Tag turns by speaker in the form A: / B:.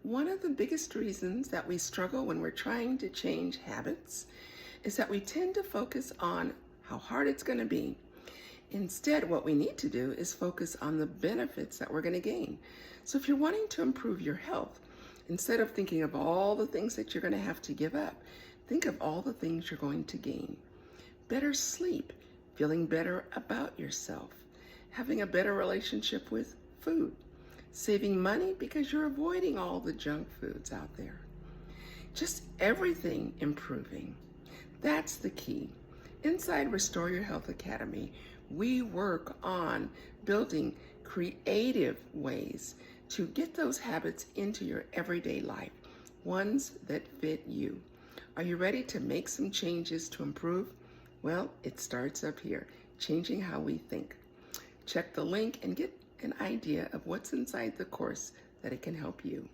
A: One of the biggest reasons that we struggle when we're trying to change habits is that we tend to focus on how hard it's going to be. Instead, what we need to do is focus on the benefits that we're going to gain. So if you're wanting to improve your health, instead of thinking of all the things that you're going to have to give up, think of all the things you're going to gain. Better sleep, feeling better about yourself, having a better relationship with food, saving money because you're avoiding all the junk foods out there. Just everything improving. That's the key. Inside Restore Your Health Academy, we work on building creative ways to get those habits into your everyday life, ones that fit you. Are you ready to make some changes to improve? Well, it starts up here, changing how we think. Check the link and get an idea of what's inside the course that it can help you.